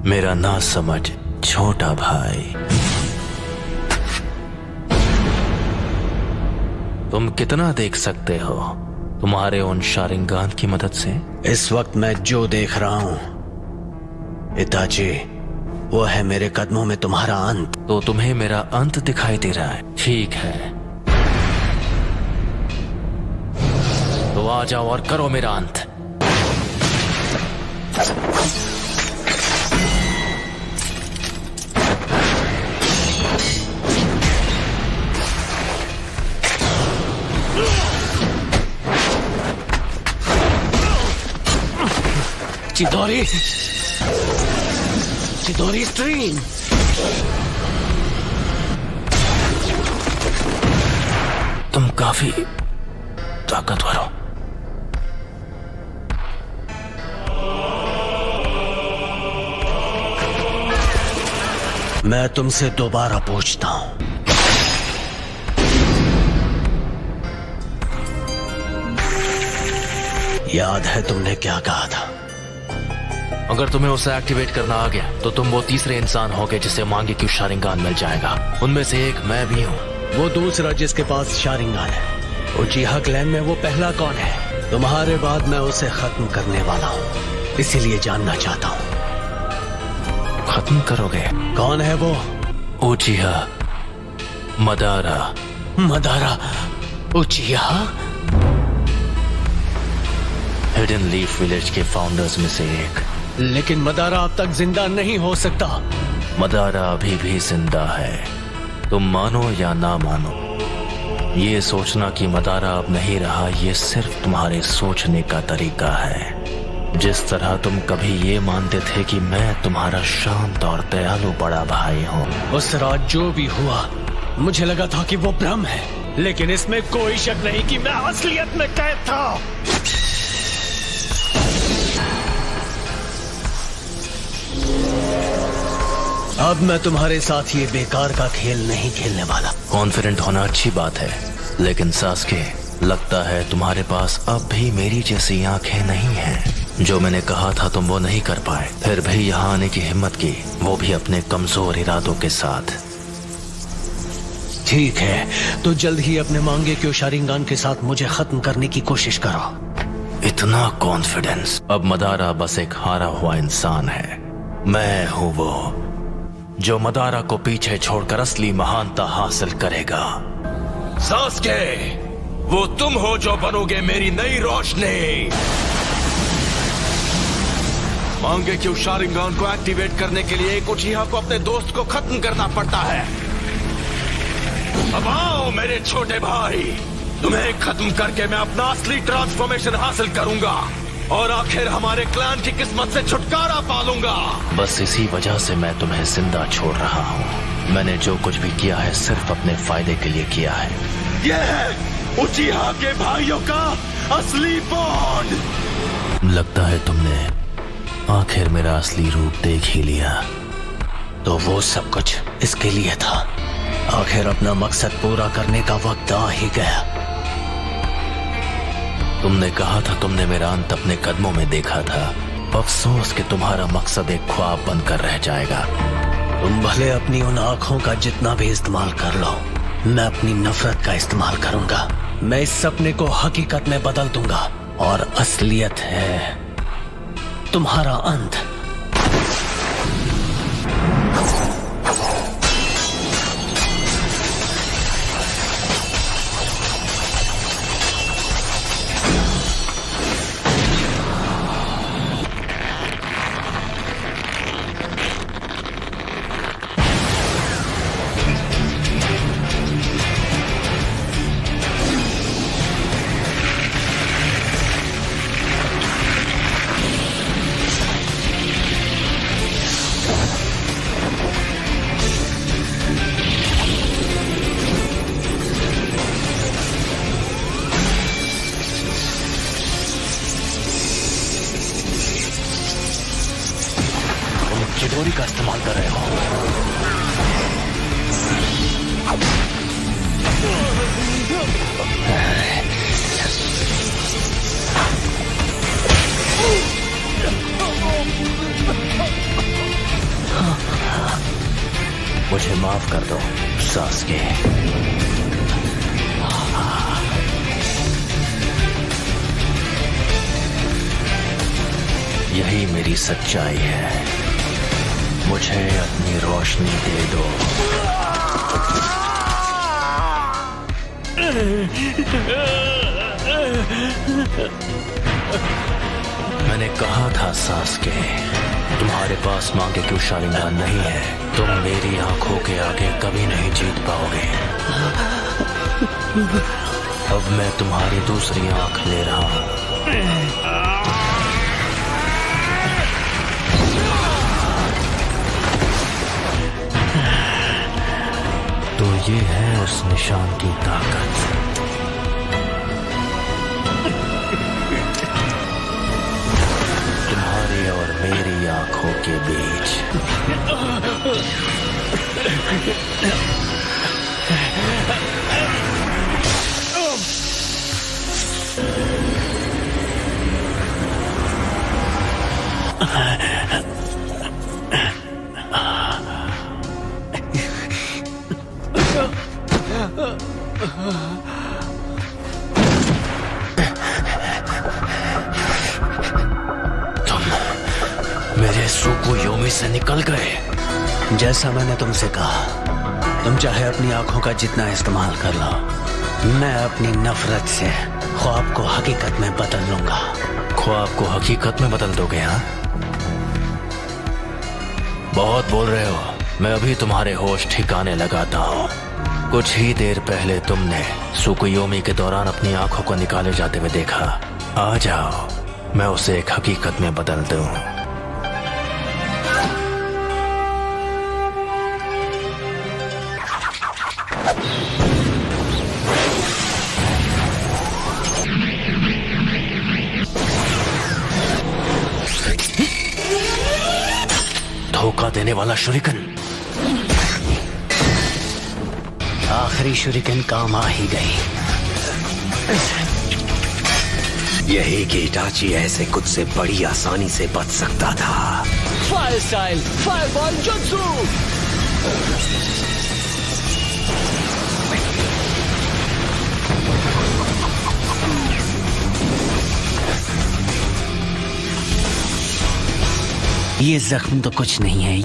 मेरा ना समझ छोटा भाई। तुम कितना देख सकते हो तुम्हारे उन शारिंगान की मदद से? इस वक्त मैं जो देख रहा हूं इताची, वो है मेरे कदमों में तुम्हारा अंत। तो तुम्हें मेरा अंत दिखाई दे रहा है? ठीक है, तो आ जाओ और करो मेरा अंत। चिदोरी, चिदोरी स्ट्रीम। तुम काफी ताकतवर हो। मैं तुमसे दोबारा पूछता हूं, याद है तुमने क्या कहा था? अगर तुम्हें उसे एक्टिवेट करना आ गया तो तुम वो तीसरे इंसान होगे जिसे मांगे क्यों शारिंगान मिल जाएगा। उनमें से एक मैं भी हूँ। वो दूसरा जिसके पास शारिंगान है, उचिहा क्लैन में वो पहला कौन है? तुम्हारे बाद मैं उसे खत्म करने वाला हूँ, इसीलिए जानना चाहता हूँ। खत्म करोगे? कौन है वो? उचिहा Madara. Madara उचिहा? Hidden leaf village के फाउंडर्स में से एक। लेकिन मदारा अब तक जिंदा नहीं हो सकता। मदारा अभी भी जिंदा है, तुम मानो या ना मानो। ये सोचना कि मदारा अब नहीं रहा, ये सिर्फ तुम्हारे सोचने का तरीका है। जिस तरह तुम कभी ये मानते थे कि मैं तुम्हारा शांत और दयालु बड़ा भाई हूँ। उस रात जो भी हुआ मुझे लगा था कि वो भ्रम है, लेकिन इसमें कोई शक नहीं कि मैं असलियत में कैद था। अब मैं तुम्हारे साथ ये बेकार का खेल नहीं खेलने वाला। कॉन्फिडेंट होना अच्छी बात है, लेकिन सास्के, लगता है तुम्हारे पास अब भी मेरी जैसी आंखें नहीं हैं। जो मैंने कहा था तुम वो नहीं कर पाए, फिर भी यहाँ आने की हिम्मत की, वो भी अपने कमजोर इरादों के साथ। ठीक है, तो जल्द ही अपने मांगे क्यों शारिंगान के साथ मुझे खत्म करने की कोशिश करो। इतना कॉन्फिडेंस? अब मदारा बस एक हारा हुआ इंसान है। मैं हूँ वो जो मदारा को पीछे छोड़कर असली महानता हासिल करेगा। सास्के, वो तुम हो जो बनोगे मेरी नई रोशनी। मांगे क्यों शारिंगान को एक्टिवेट करने के लिए एक उचिहा को अपने दोस्त को खत्म करना पड़ता है। अब आओ मेरे छोटे भाई, तुम्हें खत्म करके मैं अपना असली ट्रांसफॉर्मेशन हासिल करूंगा और आखिर हमारे क्लैन की किस्मत से छुटकारा पालूंगा। बस इसी वजह से मैं तुम्हें जिंदा छोड़ रहा हूँ। मैंने जो कुछ भी किया है सिर्फ अपने फायदे के लिए किया है। यह है उचिहा के भाइयों का असली बॉन्ड। लगता है तुमने आखिर मेरा असली रूप देख ही लिया। तो वो सब कुछ इसके लिए था। आखिर अपना मकसद पूरा करने का वक्त आ ही गया। तुमने कहा था तुमने मेरा अंत अपने कदमों में देखा था। अफसोस कि तुम्हारा मकसद एक ख्वाब बनकर रह जाएगा। तुम भले अपनी उन आंखों का जितना भी इस्तेमाल कर लो, मैं अपनी नफरत का इस्तेमाल करूंगा। मैं इस सपने को हकीकत में बदल दूंगा और असलियत है तुम्हारा अंत। चिदोरी का इस्तेमाल कर रहे हो। मुझे माफ कर दो सास्के। यही मेरी सच्चाई है। मुझे अपनी रोशनी दे दो। मैंने कहा था सास्के, तुम्हारे पास मांगे क्यों शारिंगान नहीं है। तुम मेरी आंखों के आगे कभी नहीं जीत पाओगे। अब मैं तुम्हारी दूसरी आंख ले रहा हूं। तो ये है उस निशान की ताकत। तुम्हारी और मेरी आंखों के बीच। मेरे सुकुयोमी से निकल गए। जैसा मैंने तुमसे कहा, तुम चाहे अपनी आंखों का जितना इस्तेमाल कर लो, मैं अपनी नफरत से ख्वाब को हकीकत में बदल लूंगा। ख्वाब को हकीकत में बदल दोगे? हाँ, बहुत बोल रहे हो। मैं अभी तुम्हारे होश ठिकाने लगाता हूँ। कुछ ही देर पहले तुमने सुकुयोमी के दौरान अपनी आंखों को निकाले जाते हुए देखा। आ जाओ, मैं उसे एक हकीकत में बदल दूं। धोखा देने वाला शुरिकन। आखिरी शुरिकन काम आ ही गई। यही कि इटाची ऐसे कुछ से बड़ी आसानी से बच सकता था। Fire style, fireball jutsu. ये जख्म तो कुछ नहीं है।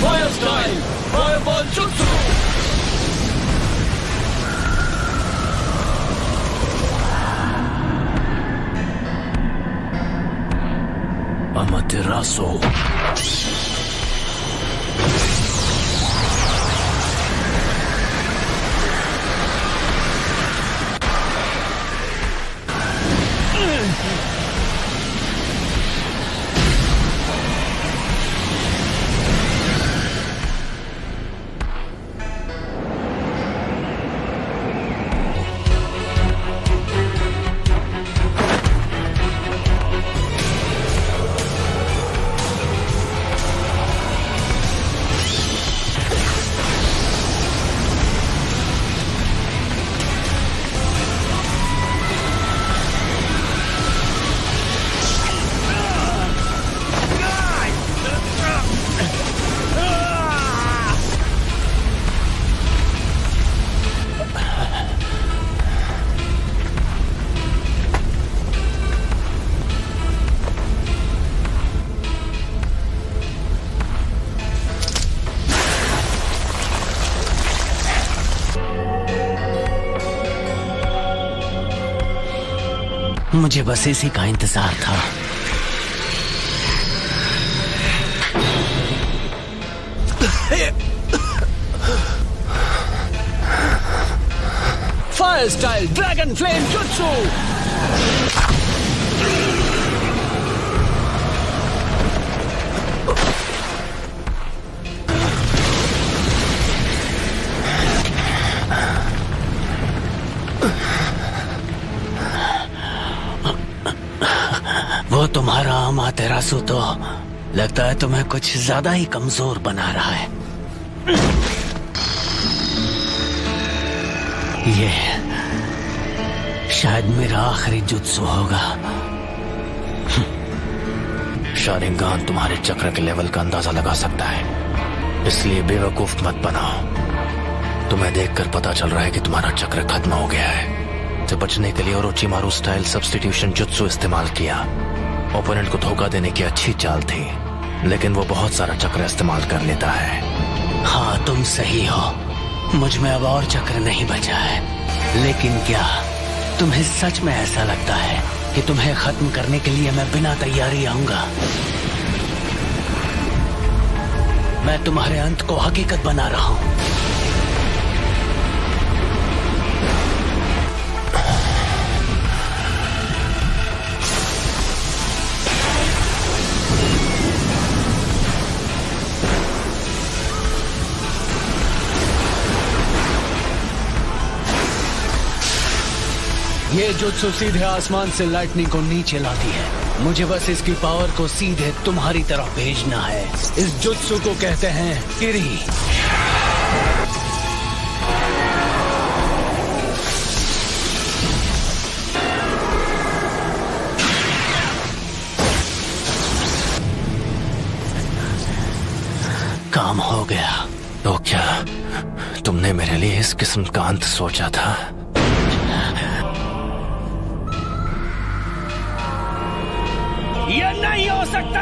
Fire style, fireball jutsu. Amaterasu. मुझे बस इसी का इंतजार था। Fire style, dragon flame jutsu. वो तुम्हारा अमातेरासु तो लगता है तुम्हें कुछ ज्यादा ही कमजोर बना रहा है। ये शायद मेरा आखिरी जुत्सु होगा। शारिंगान तुम्हारे चक्र के लेवल का अंदाजा लगा सकता है। इसलिए बेवकूफ मत बनाओ। तुम्हें देखकर पता चल रहा है कि तुम्हारा चक्र खत्म हो गया है। तो बचने के लिए ओरोचिमारू स्टाइल सब्स्टिट्यूशन जुत्सु इस्तेमाल किया। ओपोनेंट को धोखा देने की अच्छी चाल थी, लेकिन वो बहुत सारा चक्र इस्तेमाल कर लेता है। हाँ, तुम सही हो। मुझ में अब और चक्र नहीं बचा है। लेकिन क्या तुम्हें सच में ऐसा लगता है कि तुम्हें खत्म करने के लिए मैं बिना तैयारी आऊंगा? मैं तुम्हारे अंत को हकीकत बना रहा हूं। ये जुत्सु सीधे आसमान से लाइटनिंग को नीचे लाती है। मुझे बस इसकी पावर को सीधे तुम्हारी तरफ भेजना है। इस जुत्सु को कहते हैं किरी। काम हो गया। तो क्या तुमने मेरे लिए इस किस्म का अंत सोचा था? ये नहीं हो सकता।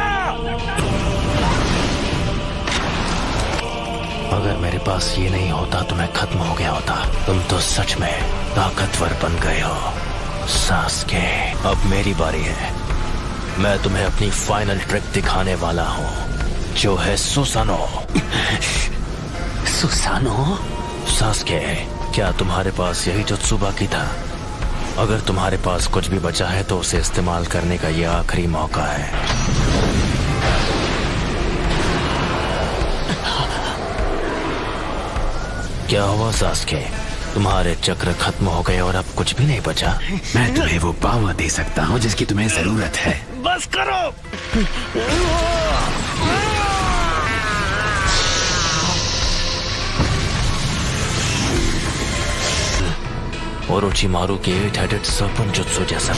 अगर मेरे पास ये नहीं होता तो मैं खत्म हो गया होता। तुम तो सच में ताकतवर बन गए हो सास्के। अब मेरी बारी है। मैं तुम्हें अपनी फाइनल ट्रिक दिखाने वाला हूँ, जो है सुसानो। सुसानो? सास्के, क्या तुम्हारे पास यही जुत्सु बाकी था? अगर तुम्हारे पास कुछ भी बचा है तो उसे इस्तेमाल करने का ये आखिरी मौका है। क्या हुआ सास्के? तुम्हारे चक्र खत्म हो गए और अब कुछ भी नहीं बचा? मैं तुम्हें वो पावर दे सकता हूँ जिसकी तुम्हें जरूरत है। बस करो। ओरोचिमारू के 8-headed serpent जुत्सु जैसा।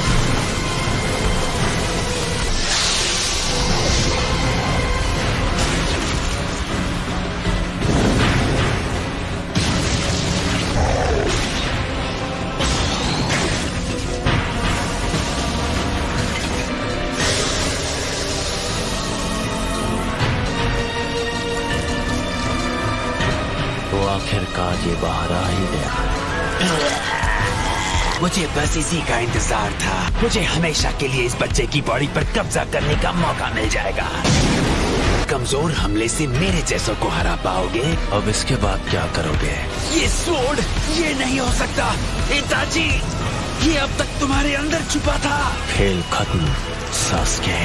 तो आखिरकार ये बाहर आ ही गया। मुझे बस इसी का इंतजार था। मुझे हमेशा के लिए इस बच्चे की बॉडी पर कब्जा करने का मौका मिल जाएगा। कमजोर हमले से मेरे जैसों को हरा पाओगे। अब इसके बाद क्या करोगे? ये स्वॉर्ड, ये नहीं हो सकता। इताची, ये अब तक तुम्हारे अंदर छुपा था। खेल खत्म सास्के।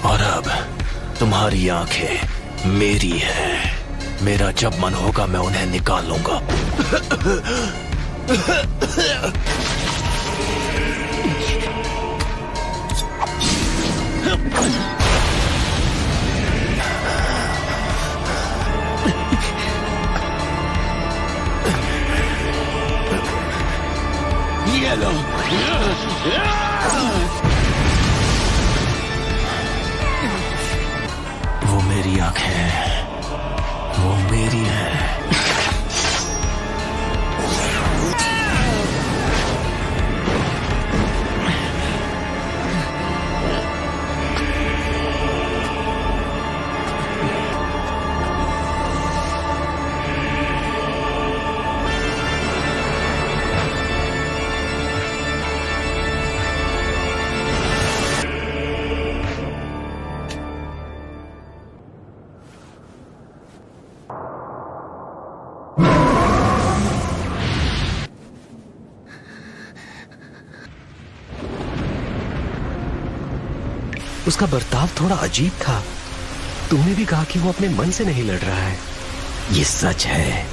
और अब तुम्हारी आंखें मेरी है। मेरा जब मन होगा मैं उन्हें निकाल लूंगा। ये लो। वो मेरी आंखें हैं, वो मेरी है। उसका बर्ताव थोड़ा अजीब था। तूने भी कहा कि वो अपने मन से नहीं लड़ रहा है। ये सच है।